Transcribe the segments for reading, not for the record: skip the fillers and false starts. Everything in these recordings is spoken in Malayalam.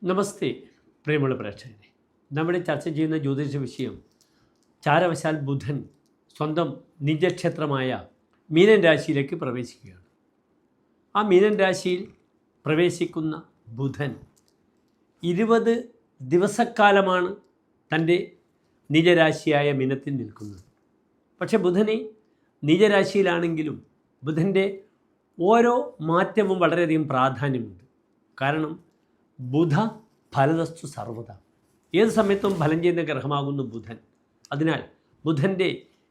നമസ്തേ പ്രിയമുള്ള പ്രേക്ഷകരെ, നമ്മുടെ ചർച്ച ചെയ്യുന്ന ജ്യോതിഷ വിഷയം ചാരവശാൽ ബുധൻ സ്വന്തം നിജക്ഷേത്രമായ മീനൻ രാശിയിലേക്ക് പ്രവേശിക്കുകയാണ്. ആ മീനൻ രാശിയിൽ പ്രവേശിക്കുന്ന ബുധൻ 20 ദിവസക്കാലമാണ് തൻ്റെ നിജരാശിയായ മീനത്തിൽ നിൽക്കുന്നത്. പക്ഷെ ബുധനെ നിജരാശിയിലാണെങ്കിലും ബുധൻ്റെ ഓരോ മാറ്റവും വളരെയധികം പ്രാധാന്യമുണ്ട്. കാരണം ബുധ ഫലതസ്തു സർവത, ഏത് സമയത്തും ഫലം ചെയ്യുന്ന ഗ്രഹമാകുന്നു ബുധൻ. അതിനാൽ ബുധൻ്റെ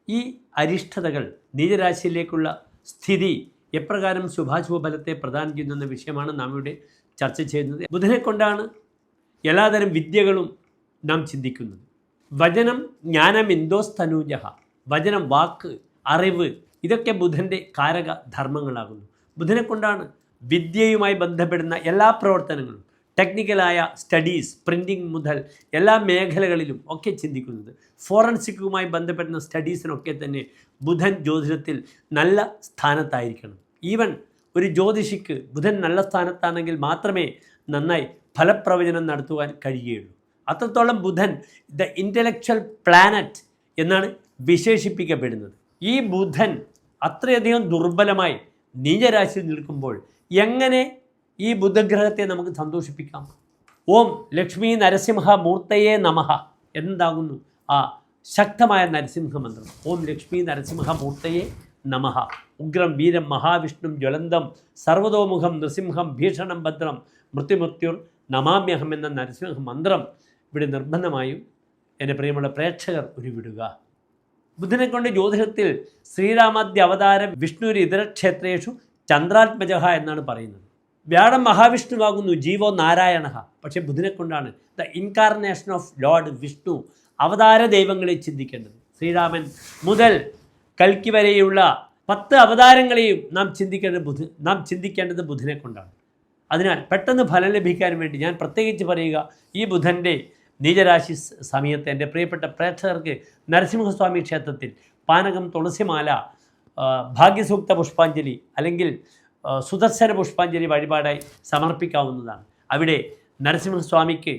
ഈ അരിഷ്ടതകൾ, നീചരാശിയിലേക്കുള്ള സ്ഥിതി എപ്രകാരം ശുഭാശുഭ ഫലത്തെ പ്രദാനം ചെയ്യുന്ന വിഷയമാണ് നാം ഇവിടെ ചർച്ച ചെയ്യുന്നത്. ബുധനെ കൊണ്ടാണ് എല്ലാതരം വിദ്യകളും നാം ചിന്തിക്കുന്നത്. വചനം ജ്ഞാനമിന്ദോസ്തനൂജ, വചനം, വാക്ക്, അറിവ്, ഇതൊക്കെ ബുധൻ്റെ കാരക ധർമ്മങ്ങളാകുന്നു. ബുധനെ കൊണ്ടാണ് വിദ്യയുമായി ബന്ധപ്പെടുന്ന എല്ലാ പ്രവർത്തനങ്ങളും, ടെക്നിക്കലായ സ്റ്റഡീസ്, പ്രിൻറ്റിങ് മുതൽ എല്ലാ മേഖലകളിലും ഒക്കെ ചിന്തിക്കുന്നത്. ഫോറൻസിക്കുമായി ബന്ധപ്പെടുന്ന സ്റ്റഡീസിനൊക്കെ തന്നെ ബുധൻ ജ്യോതിഷത്തിൽ നല്ല സ്ഥാനത്തായിരിക്കണം. ഈവൻ ഒരു ജ്യോതിഷിക്ക് ബുധൻ നല്ല സ്ഥാനത്താണെങ്കിൽ മാത്രമേ നന്നായി ഫലപ്രവചനം നടത്തുവാൻ കഴിയുകയുള്ളൂ. അത്രത്തോളം ബുധൻ ദ ഇൻ്റലക്ച്വൽ പ്ലാനറ്റ് എന്നാണ് വിശേഷിപ്പിക്കപ്പെടുന്നത്. ഈ ബുധൻ അത്രയധികം ദുർബലമായി നീചരാശിയിൽ നിൽക്കുമ്പോൾ എങ്ങനെ ഈ ബുധഗ്രഹത്തെ നമുക്ക് സന്തോഷിപ്പിക്കാം? ഓം ലക്ഷ്മി നരസിംഹ മൂർത്തയേ നമഃ എന്താകുന്നു ആ ശക്തമായ നരസിംഹ മന്ത്രം. ഓം ലക്ഷ്മി നരസിംഹ മൂർത്തയേ നമഃ. ഉഗ്രം വീരം മഹാവിഷ്ണും ജ്വലന്തം സർവതോമുഖം നൃസിംഹം ഭീഷണം ഭദ്രം മൃത്യുമൃത്യുർ നമാമ്യഹം എന്ന നരസിംഹ മന്ത്രം ഇവിടെ നിർബന്ധമായും എൻ്റെ പ്രിയമുള്ള പ്രേക്ഷകർ ഉരുവിടുക. ബുധനെ കൊണ്ട് ജ്യോതിഷത്തിൽ ശ്രീരാമാദ്യ അവതാര വിഷ്ണുര് ഇതരക്ഷേത്രേഷു ചന്ദ്രാത്മജ എന്നാണ് പറയുന്നത്. വ്യാഴം മഹാവിഷ്ണുവാകുന്നു, ജീവോ നാരായണ. പക്ഷേ ബുധനെ കൊണ്ടാണ് the incarnation of Lord Vishnu, അവതാര ദൈവങ്ങളെ ചിന്തിക്കേണ്ടത്. ശ്രീരാമൻ മുതൽ കൽക്കി വരെയുള്ള 10 അവതാരങ്ങളെയും നാം ചിന്തിക്കേണ്ടത് ബുധനെ കൊണ്ടാണ്. അതിനാൽ പെട്ടെന്ന് ഫലം ലഭിക്കാൻ വേണ്ടി ഞാൻ പ്രത്യേകിച്ച് പറയുക, ഈ ബുധൻ്റെ നീചരാശി സമയത്ത് എൻ്റെ പ്രിയപ്പെട്ട പ്രേക്ഷകർക്ക് നരസിംഹസ്വാമി ക്ഷേത്രത്തിൽ പാനകം, തുളസിമാല, ഭാഗ്യസൂക്ത പുഷ്പാഞ്ജലി അല്ലെങ്കിൽ സുദർശന പുഷ്പാഞ്ജലി വഴിപാടായി സമർപ്പിക്കാവുന്നതാണ്. അവിടെ നരസിംഹസ്വാമിക്ക്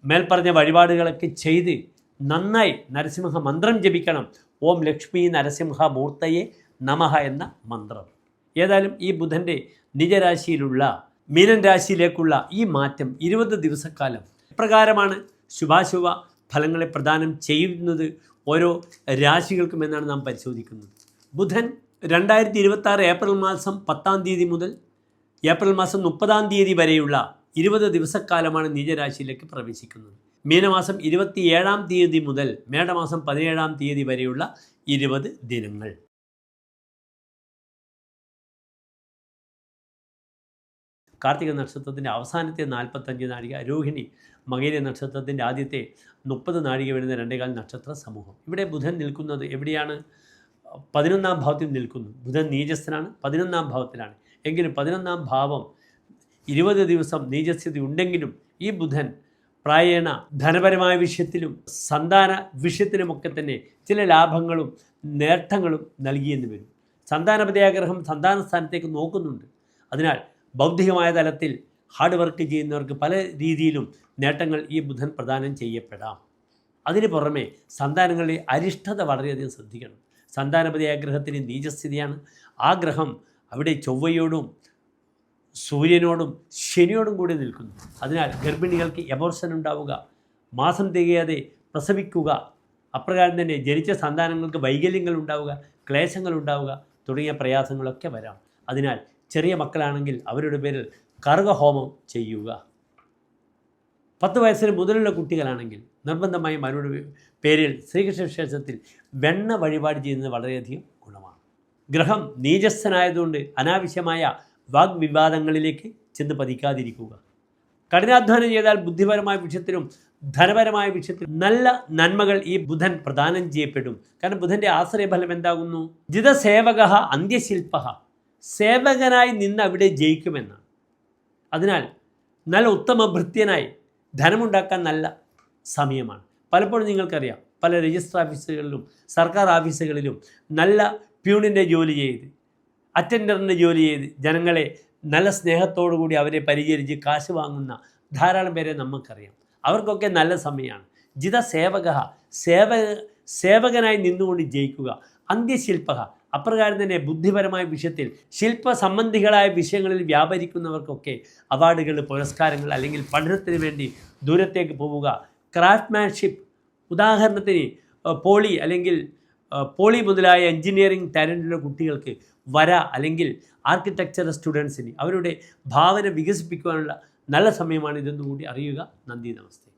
മേൽപ്പറഞ്ഞ വഴിപാടുകളൊക്കെ ചെയ്ത് നന്നായി നരസിംഹ മന്ത്രം ജപിക്കണം. ഓം ലക്ഷ്മി നരസിംഹ മൂർത്തയെ നമഃ എന്ന മന്ത്രം. ഏതായാലും ഈ ബുധൻ്റെ നിജരാശിയിലുള്ള മീനൻ രാശിയിലേക്കുള്ള ഈ മാറ്റം 20 ദിവസക്കാലം എപ്രകാരമാണ് ശുഭാശുഭ ഫലങ്ങളെ പ്രദാനം ചെയ്യുന്നത് ഓരോ രാശികൾക്കും എന്നാണ് നാം പരിശോധിക്കുന്നത്. ബുധൻ 2026 ഏപ്രിൽ മാസം 10-ാം തീയതി മുതൽ ഏപ്രിൽ മാസം 30-ാം തീയതി വരെയുള്ള 20 ദിവസക്കാലമാണ് നീചരാശിയിലേക്ക് പ്രവേശിക്കുന്നത്. മീനമാസം 27-ാം തീയതി മുതൽ മേടമാസം 17-ാം തീയതി വരെയുള്ള 20 ദിനങ്ങൾ. കാർത്തിക നക്ഷത്രത്തിൻ്റെ അവസാനത്തെ 45 നാഴിക, രോഹിണി മകീര നക്ഷത്രത്തിൻ്റെ ആദ്യത്തെ 30 നാഴിക വരുന്ന 2.25 നക്ഷത്ര സമൂഹം. ഇവിടെ ബുധൻ നിൽക്കുന്നത് എവിടെയാണ്? 11-ാം ഭാവത്തിൽ നിൽക്കുന്നു. ബുധൻ നീചസ്ഥനാണ്, 11-ാം ഭാവത്തിലാണ്. എങ്കിലും 11-ാം ഭാവം 20 ദിവസം നീചസ്ഥിതി ഉണ്ടെങ്കിലും ഈ ബുധൻ പ്രായേണ ധനപരമായ വിഷയത്തിലും സന്താന വിഷയത്തിലുമൊക്കെ തന്നെ ചില ലാഭങ്ങളും നേട്ടങ്ങളും നൽകിയെന്ന് വരും. സന്താനപതിയാഗ്രഹം സന്താന സ്ഥാനത്തേക്ക് നോക്കുന്നുണ്ട്. അതിനാൽ ബൗദ്ധികമായ തലത്തിൽ ഹാർഡ് വർക്ക് ചെയ്യുന്നവർക്ക് പല രീതിയിലും നേട്ടങ്ങൾ ഈ ബുധൻ പ്രദാനം ചെയ്യപ്പെടാം. അതിന് പുറമെ സന്താനങ്ങളുടെ അരിഷ്ടത വളരെയധികം ശ്രദ്ധിക്കണം. സന്താനപതിയാഗ്രഹത്തിന് നീചസ്ഥിതിയാണ്. ആ ഗ്രഹം അവിടെ ചൊവ്വയോടും സൂര്യനോടും ശനിയോടും കൂടി നിൽക്കുന്നു. അതിനാൽ ഗർഭിണികൾക്ക് എബോർഷൻ ഉണ്ടാവുക, മാസം തികയാതെ പ്രസവിക്കുക, അപ്രകാരം തന്നെ ജനിച്ച സന്താനങ്ങൾക്ക് വൈകല്യങ്ങൾ ഉണ്ടാവുക, ക്ലേശങ്ങൾ ഉണ്ടാവുക തുടങ്ങിയ പ്രയാസങ്ങളൊക്കെ വരാം. അതിനാൽ ചെറിയ മക്കളാണെങ്കിൽ അവരുടെ പേരിൽ കറുകഹോമം ചെയ്യുക. 10 വയസ്സിന് മുതലുള്ള കുട്ടികളാണെങ്കിൽ നിർബന്ധമായും അവരുടെ പേരിൽ ശ്രീകൃഷ്ണ ക്ഷേത്രത്തിൽ വെണ്ണ വഴിപാട് ചെയ്യുന്നത് വളരെയധികം ഗുണമാണ്. ഗ്രഹം നീചസ്ഥനായതുകൊണ്ട് അനാവശ്യമായ വാഗ്വിവാദങ്ങളിലേക്ക് ചെന്ന് പതിക്കാതിരിക്കുക. കഠിനാധ്വാനം ചെയ്താൽ ബുദ്ധിപരമായ വിഷയത്തിലും ധനപരമായ വിഷയത്തിലും നല്ല നന്മകൾ ഈ ബുധൻ പ്രദാനം ചെയ്യപ്പെടും. കാരണം ബുധൻ്റെ ആശ്രയഫലം എന്താകുന്നു? ജിതസേവക അന്ത്യശില്പ, സേവകനായി നിന്ന് അവിടെ ജയിക്കുമെന്നാണ്. അതിനാൽ നല്ല ഉത്തമ ഭൃത്യനായി ധനമുണ്ടാക്കാൻ നല്ല സമയമാണ്. പലപ്പോഴും നിങ്ങൾക്കറിയാം, പല രജിസ്റ്റർ ഓഫീസുകളിലും സർക്കാർ ഓഫീസുകളിലും നല്ല പ്യൂണിൻ്റെ ജോലി ചെയ്ത്, അറ്റൻഡറിൻ്റെ ജോലി ചെയ്ത് ജനങ്ങളെ നല്ല സ്നേഹത്തോടു കൂടി അവരെ പരിചരിച്ച് കാശ് വാങ്ങുന്ന ധാരാളം പേരെ നമുക്കറിയാം. അവർക്കൊക്കെ നല്ല സമയമാണ്. ജിത സേവകനായി നിന്നുകൊണ്ട് ജയിക്കുക. അന്ത്യശില്പ അപ്രകാരം തന്നെ ബുദ്ധിപരമായ വിഷയത്തിൽ ശില്പസംബന്ധികളായ വിഷയങ്ങളിൽ വ്യാപരിക്കുന്നവർക്കൊക്കെ അവാർഡുകൾ, പുരസ്കാരങ്ങൾ, അല്ലെങ്കിൽ പഠനത്തിന് വേണ്ടി ദൂരത്തേക്ക് പോവുക. ക്രാഫ്റ്റ്മാൻഷിപ്പ്, ഉദാഹരണത്തിന് പോളി മുതലായ എൻജിനീയറിംഗ് ടാലൻറ്റുള്ള കുട്ടികൾക്ക് വര അല്ലെങ്കിൽ ആർക്കിടെക്ചർ സ്റ്റുഡൻസിന് അവരുടെ ഭാവന വികസിപ്പിക്കുവാനുള്ള നല്ല സമയമാണ് ഇതെന്നുകൂടി അറിയുക. നന്ദി, നമസ്തേ.